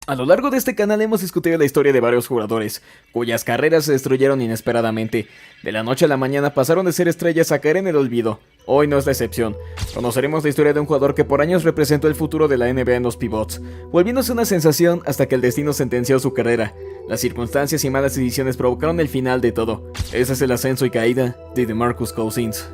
A lo largo de este canal hemos discutido la historia de varios jugadores, cuyas carreras se destruyeron inesperadamente. De la noche a la mañana pasaron de ser estrellas a caer en el olvido. Hoy no es la excepción. Conoceremos la historia de un jugador que por años representó el futuro de la NBA en los pivots, volviéndose una sensación hasta que el destino sentenció su carrera. Las circunstancias y malas decisiones provocaron el final de todo. Ese es el ascenso y caída de DeMarcus Cousins.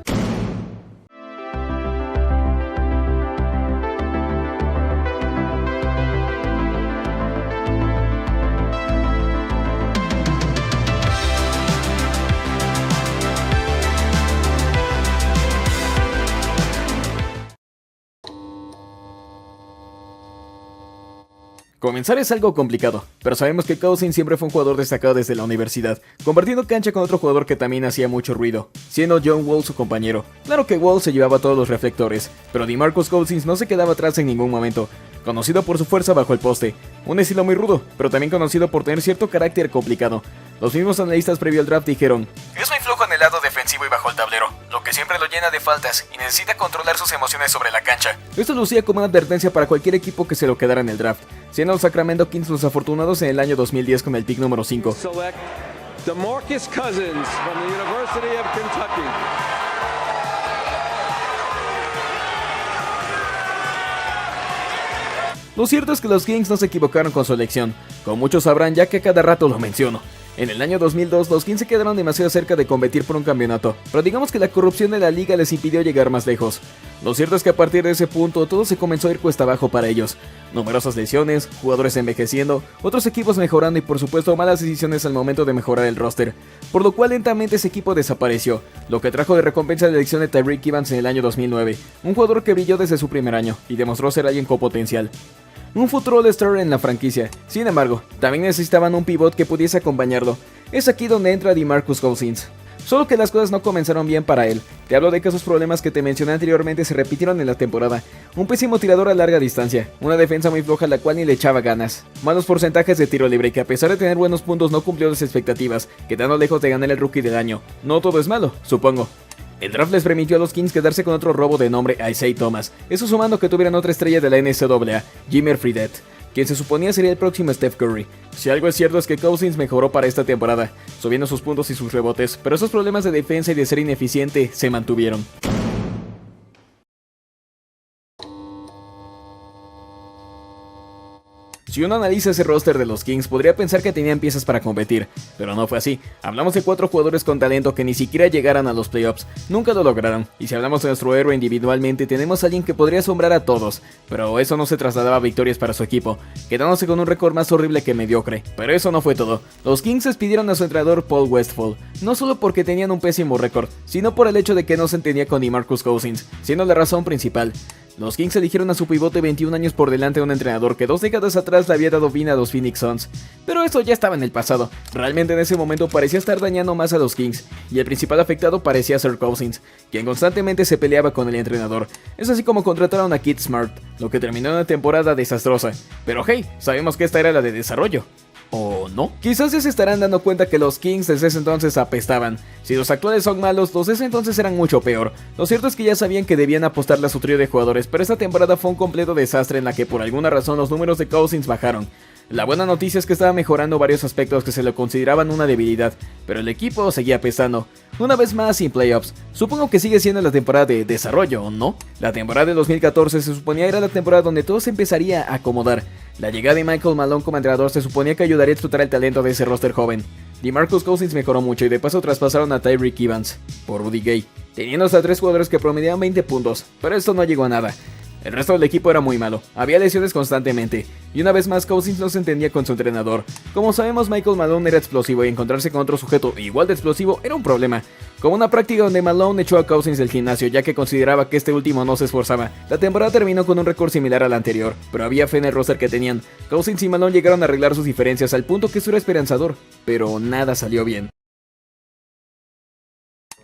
Comenzar es algo complicado, pero sabemos que Cousins siempre fue un jugador destacado desde la universidad, compartiendo cancha con otro jugador que también hacía mucho ruido, siendo John Wall su compañero. Claro que Wall se llevaba todos los reflectores, pero DeMarcus Cousins no se quedaba atrás en ningún momento, conocido por su fuerza bajo el poste, un estilo muy rudo, pero también conocido por tener cierto carácter complicado. Los mismos analistas previo al draft dijeron: es muy flojo en el lado defensivo y bajo el tablero, lo que siempre lo llena de faltas y necesita controlar sus emociones sobre la cancha. Esto lucía como una advertencia para cualquier equipo que se lo quedara en el draft, siendo los Sacramento Kings los afortunados en el año 2010 con el pick número 5. DeMarcus Cousins from the University of Kentucky. Lo cierto es que los Kings no se equivocaron con su elección, como muchos sabrán ya que a cada rato lo menciono. En el año 2002 los Kings se quedaron demasiado cerca de competir por un campeonato, pero digamos que la corrupción de la liga les impidió llegar más lejos. Lo cierto es que a partir de ese punto todo se comenzó a ir cuesta abajo para ellos. Numerosas lesiones, jugadores envejeciendo, otros equipos mejorando y por supuesto malas decisiones al momento de mejorar el roster, por lo cual lentamente ese equipo desapareció, lo que trajo de recompensa la elección de Tyreke Evans en el año 2009, un jugador que brilló desde su primer año y demostró ser alguien con potencial. Un futuro All-Star en la franquicia. Sin embargo, también necesitaban un pivot que pudiese acompañarlo. Es aquí donde entra DeMarcus Cousins. Solo que las cosas no comenzaron bien para él. Te hablo de que esos problemas que te mencioné anteriormente se repitieron en la temporada. Un pésimo tirador a larga distancia, una defensa muy floja a la cual ni le echaba ganas, malos porcentajes de tiro libre que a pesar de tener buenos puntos no cumplió las expectativas, quedando lejos de ganar el Rookie del Año. No todo es malo, supongo. El draft les permitió a los Kings quedarse con otro robo de nombre Isaiah Thomas, eso sumando que tuvieran otra estrella de la NCAA, Jimmer Fredette, quien se suponía sería el próximo Steph Curry. Si algo es cierto es que Cousins mejoró para esta temporada, subiendo sus puntos y sus rebotes, pero esos problemas de defensa y de ser ineficiente se mantuvieron. Si uno analiza ese roster de los Kings, podría pensar que tenían piezas para competir, pero no fue así. Hablamos de 4 jugadores con talento que ni siquiera llegaran a los playoffs, nunca lo lograron, y si hablamos de nuestro héroe individualmente, tenemos a alguien que podría asombrar a todos, pero eso no se trasladaba a victorias para su equipo, quedándose con un récord más horrible que mediocre. Pero eso no fue todo. Los Kings despidieron a su entrenador Paul Westphal, no solo porque tenían un pésimo récord, sino por el hecho de que no se entendía con DeMarcus Cousins, siendo la razón principal. Los Kings eligieron a su pivote 21 años por delante de un entrenador que 2 décadas atrás le había dado vida a los Phoenix Suns. Pero eso ya estaba en el pasado, realmente en ese momento parecía estar dañando más a los Kings, y el principal afectado parecía ser Cousins, quien constantemente se peleaba con el entrenador. Es así como contrataron a Kid Smart, lo que terminó en una temporada desastrosa. Pero hey, sabemos que esta era la de desarrollo. ¿O no? Quizás ya se estarán dando cuenta que los Kings desde ese entonces apestaban. Si los actuales son malos, los de ese entonces eran mucho peor. Lo cierto es que ya sabían que debían apostarle a su trío de jugadores, pero esta temporada fue un completo desastre en la que por alguna razón los números de Cousins bajaron. La buena noticia es que estaba mejorando varios aspectos que se le consideraban una debilidad, pero el equipo seguía apestando. Una vez más sin playoffs. Supongo que sigue siendo la temporada de desarrollo, ¿no? La temporada de 2014 se suponía era la temporada donde todo se empezaría a acomodar. La llegada de Michael Malone como entrenador se suponía que ayudaría a explotar el talento de ese roster joven. DeMarcus Cousins mejoró mucho y de paso traspasaron a Tyreke Evans por Rudy Gay, teniendo hasta 3 jugadores que promediaban 20 puntos, pero esto no llegó a nada. El resto del equipo era muy malo, había lesiones constantemente, y una vez más Cousins no se entendía con su entrenador. Como sabemos, Michael Malone era explosivo y encontrarse con otro sujeto igual de explosivo era un problema. Como una práctica donde Malone echó a Cousins del gimnasio ya que consideraba que este último no se esforzaba. La temporada terminó con un récord similar al anterior, pero había fe en el roster que tenían. Cousins y Malone llegaron a arreglar sus diferencias al punto que eso era esperanzador, pero nada salió bien.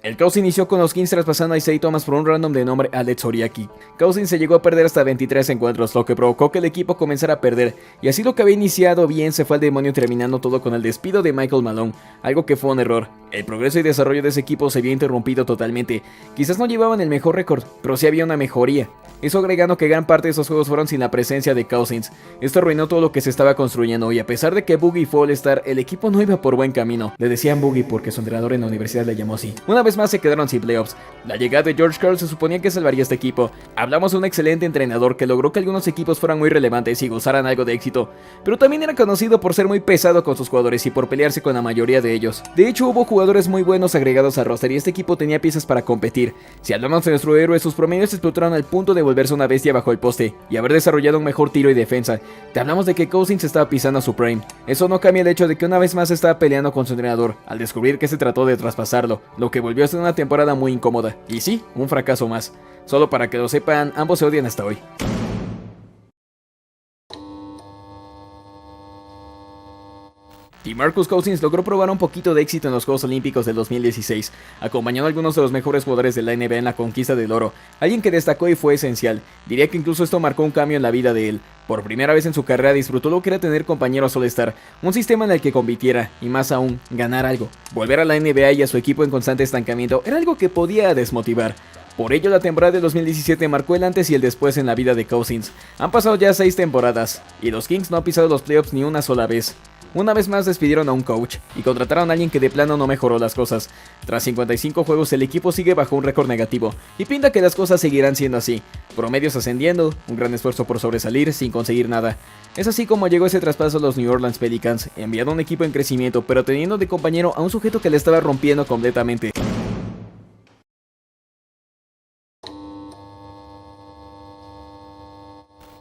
El caos inició con los Kings traspasando a Isaiah Thomas por un random de nombre Alex Oriaki. Cousins se llegó a perder hasta 23 encuentros, lo que provocó que el equipo comenzara a perder, y así lo que había iniciado bien se fue al demonio terminando todo con el despido de Michael Malone, algo que fue un error. El progreso y desarrollo de ese equipo se había interrumpido totalmente. Quizás no llevaban el mejor récord, pero sí había una mejoría. Eso agregando que gran parte de esos juegos fueron sin la presencia de Cousins. Esto arruinó todo lo que se estaba construyendo y a pesar de que Boogie fue All-Star, el equipo no iba por buen camino. Le decían Boogie porque su entrenador en la universidad le llamó así. Una vez más se quedaron sin playoffs. La llegada de George Karl se suponía que salvaría este equipo. Hablamos de un excelente entrenador que logró que algunos equipos fueran muy relevantes y gozaran algo de éxito, pero también era conocido por ser muy pesado con sus jugadores y por pelearse con la mayoría de ellos. De hecho, hubo jugadores muy buenos agregados al roster y este equipo tenía piezas para competir. Si hablamos de nuestro héroe, sus promedios explotaron al punto de volverse una bestia bajo el poste y haber desarrollado un mejor tiro y defensa. Te hablamos de que Cousins estaba pisando a su prime. Eso no cambia el hecho de que una vez más estaba peleando con su entrenador al descubrir que se trató de traspasarlo, lo que volvió a ser una temporada muy incómoda. Y sí, un fracaso más. Solo para que lo sepan, ambos se odian hasta hoy. DeMarcus Cousins logró probar un poquito de éxito en los Juegos Olímpicos del 2016, acompañando a algunos de los mejores jugadores de la NBA en la conquista del oro, alguien que destacó y fue esencial. Diría que incluso esto marcó un cambio en la vida de él. Por primera vez en su carrera disfrutó lo que era tener compañeros All-Star, un sistema en el que compitiera, y más aún, ganar algo. Volver a la NBA y a su equipo en constante estancamiento era algo que podía desmotivar. Por ello, la temporada de 2017 marcó el antes y el después en la vida de Cousins. Han pasado ya 6 temporadas, y los Kings no han pisado los playoffs ni una sola vez. Una vez más despidieron a un coach y contrataron a alguien que de plano no mejoró las cosas. Tras 55 juegos el equipo sigue bajo un récord negativo y pinta que las cosas seguirán siendo así. Promedios ascendiendo, un gran esfuerzo por sobresalir sin conseguir nada. Es así como llegó ese traspaso a los New Orleans Pelicans, enviando a un equipo en crecimiento pero teniendo de compañero a un sujeto que le estaba rompiendo completamente.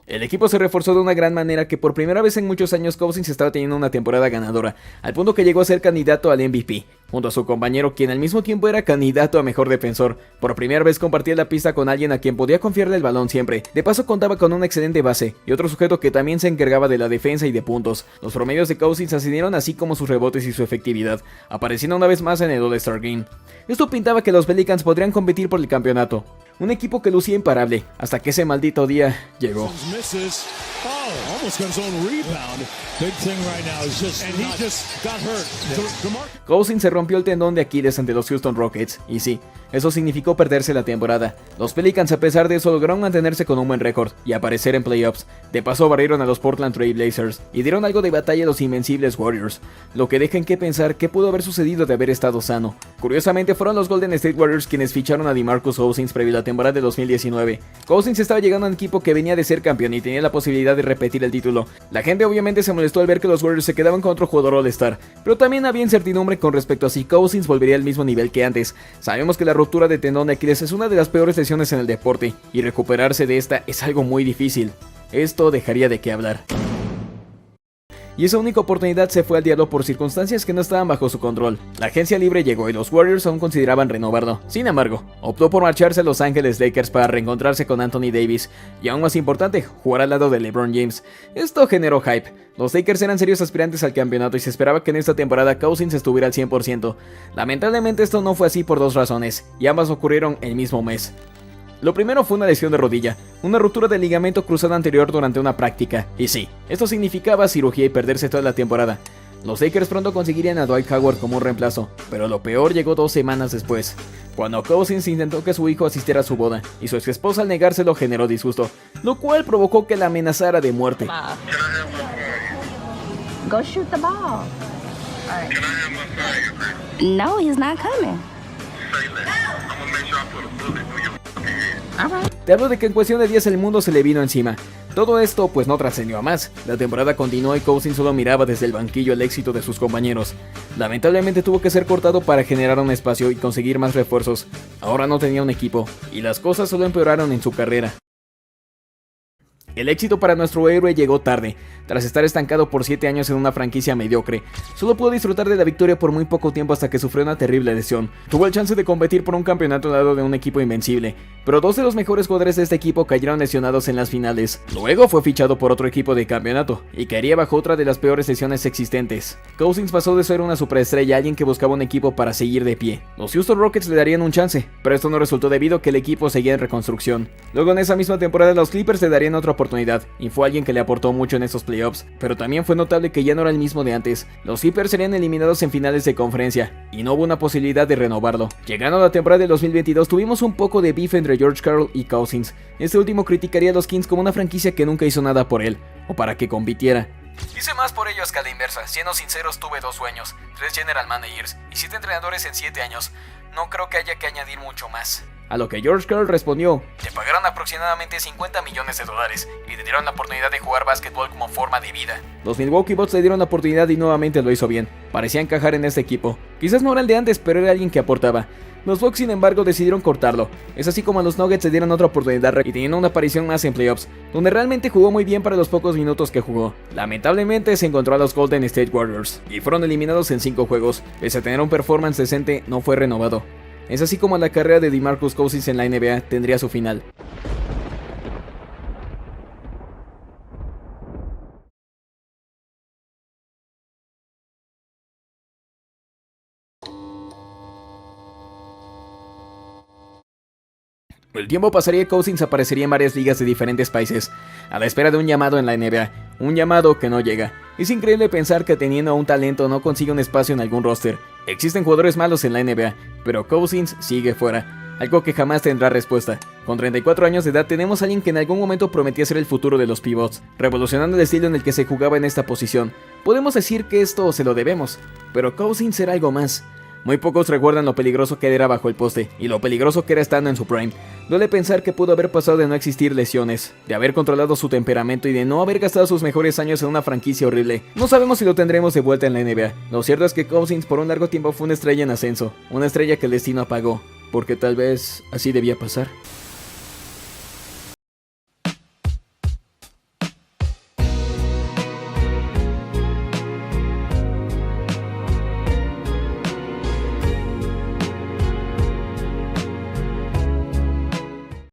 El equipo se reforzó de una gran manera que por primera vez en muchos años Cousins estaba teniendo una temporada ganadora, al punto que llegó a ser candidato al MVP, junto a su compañero quien al mismo tiempo era candidato a mejor defensor. Por primera vez compartía la pista con alguien a quien podía confiarle el balón siempre. De paso contaba con una excelente base y otro sujeto que también se encargaba de la defensa y de puntos. Los promedios de Cousins ascendieron así como sus rebotes y su efectividad, apareciendo una vez más en el All-Star Game. Esto pintaba que los Pelicans podrían competir por el campeonato. Un equipo que lucía imparable, hasta que ese maldito día llegó. Cousins se rompió el tendón de Aquiles ante los Houston Rockets, y sí, eso significó perderse la temporada. Los Pelicans a pesar de eso lograron mantenerse con un buen récord y aparecer en playoffs. De paso barrieron a los Portland Trail Blazers y dieron algo de batalla a los invencibles Warriors, lo que deja en qué pensar qué pudo haber sucedido de haber estado sano. Curiosamente fueron los Golden State Warriors quienes ficharon a DeMarcus Cousins previo a la temporada de 2019. Cousins estaba llegando a un equipo que venía de ser campeón y tenía la posibilidad de repetir el título. La gente obviamente se molestó al ver que los Warriors se quedaban con otro jugador All-Star, pero también había incertidumbre con respecto a si Cousins volvería al mismo nivel que antes. Sabemos que la ruptura de tendón de Aquiles es una de las peores lesiones en el deporte, y recuperarse de esta es algo muy difícil. Esto dejaría de qué hablar. Y esa única oportunidad se fue al diablo por circunstancias que no estaban bajo su control. La agencia libre llegó y los Warriors aún consideraban renovarlo. Sin embargo, optó por marcharse a Los Ángeles Lakers para reencontrarse con Anthony Davis y aún más importante, jugar al lado de LeBron James. Esto generó hype. Los Lakers eran serios aspirantes al campeonato y se esperaba que en esta temporada Cousins estuviera al 100%. Lamentablemente esto no fue así por dos razones, y ambas ocurrieron el mismo mes. Lo primero fue una lesión de rodilla, una ruptura del ligamento cruzado anterior durante una práctica, y sí, esto significaba cirugía y perderse toda la temporada. Los Lakers pronto conseguirían a Dwight Howard como un reemplazo, pero lo peor llegó 2 semanas después, cuando Cousins intentó que su hijo asistiera a su boda, y su ex esposa al negárselo generó disgusto, lo cual provocó que la amenazara de muerte. Go shoot the ball. No, he's not coming. Te hablo de que en cuestión de días el mundo se le vino encima. Todo esto pues no trascendió a más. La temporada continuó y Cousins solo miraba desde el banquillo el éxito de sus compañeros. Lamentablemente tuvo que ser cortado para generar un espacio y conseguir más refuerzos. Ahora no tenía un equipo, y las cosas solo empeoraron en su carrera. El éxito para nuestro héroe llegó tarde. Tras estar estancado por 7 años en una franquicia mediocre, solo pudo disfrutar de la victoria por muy poco tiempo hasta que sufrió una terrible lesión. Tuvo el chance de competir por un campeonato al lado de un equipo invencible, pero 2 de los mejores jugadores de este equipo cayeron lesionados en las finales. Luego fue fichado por otro equipo de campeonato, y caería bajo otra de las peores lesiones existentes. Cousins pasó de ser una superestrella a alguien que buscaba un equipo para seguir de pie. Los Houston Rockets le darían un chance, pero esto no resultó debido a que el equipo seguía en reconstrucción. Luego en esa misma temporada los Clippers le darían otra oportunidad, y fue alguien que le aportó mucho en estos playoffs, pero también fue notable que ya no era el mismo de antes. Los Clippers serían eliminados en finales de conferencia, y no hubo una posibilidad de renovarlo. Llegando a la temporada de 2022 tuvimos un poco de beef entre George Karl y Cousins. Este último criticaría a los Kings como una franquicia que nunca hizo nada por él, o para que compitiera. Hice más por ellos que a la inversa. Siendo sinceros, tuve 2 sueños, 3 general managers y 7 entrenadores en 7 años. No creo que haya que añadir mucho más. A lo que George Karl respondió: le pagaron aproximadamente $50 millones y le dieron la oportunidad de jugar básquetbol como forma de vida. Los Milwaukee Bucks le dieron la oportunidad y nuevamente lo hizo bien. Parecía encajar en este equipo. Quizás no era el de antes, pero era alguien que aportaba. Los Bucks, sin embargo, decidieron cortarlo. Es así como a los Nuggets le dieron otra oportunidad y teniendo una aparición más en playoffs, donde realmente jugó muy bien para los pocos minutos que jugó. Lamentablemente se encontró a los Golden State Warriors y fueron eliminados en 5 juegos. Pese a tener un performance decente, no fue renovado. Es así como la carrera de DeMarcus Cousins en la NBA tendría su final. El tiempo pasaría y Cousins aparecería en varias ligas de diferentes países, a la espera de un llamado en la NBA, un llamado que no llega. Es increíble pensar que teniendo un talento no consigue un espacio en algún roster. Existen jugadores malos en la NBA, pero Cousins sigue fuera, algo que jamás tendrá respuesta. Con 34 años de edad tenemos a alguien que en algún momento prometía ser el futuro de los pivots, revolucionando el estilo en el que se jugaba en esta posición. Podemos decir que esto se lo debemos, pero Cousins era algo más. Muy pocos recuerdan lo peligroso que era bajo el poste, y lo peligroso que era estando en su prime. Duele pensar que pudo haber pasado de no existir lesiones, de haber controlado su temperamento y de no haber gastado sus mejores años en una franquicia horrible. No sabemos si lo tendremos de vuelta en la NBA. Lo cierto es que Cousins por un largo tiempo fue una estrella en ascenso, una estrella que el destino apagó, porque tal vez así debía pasar.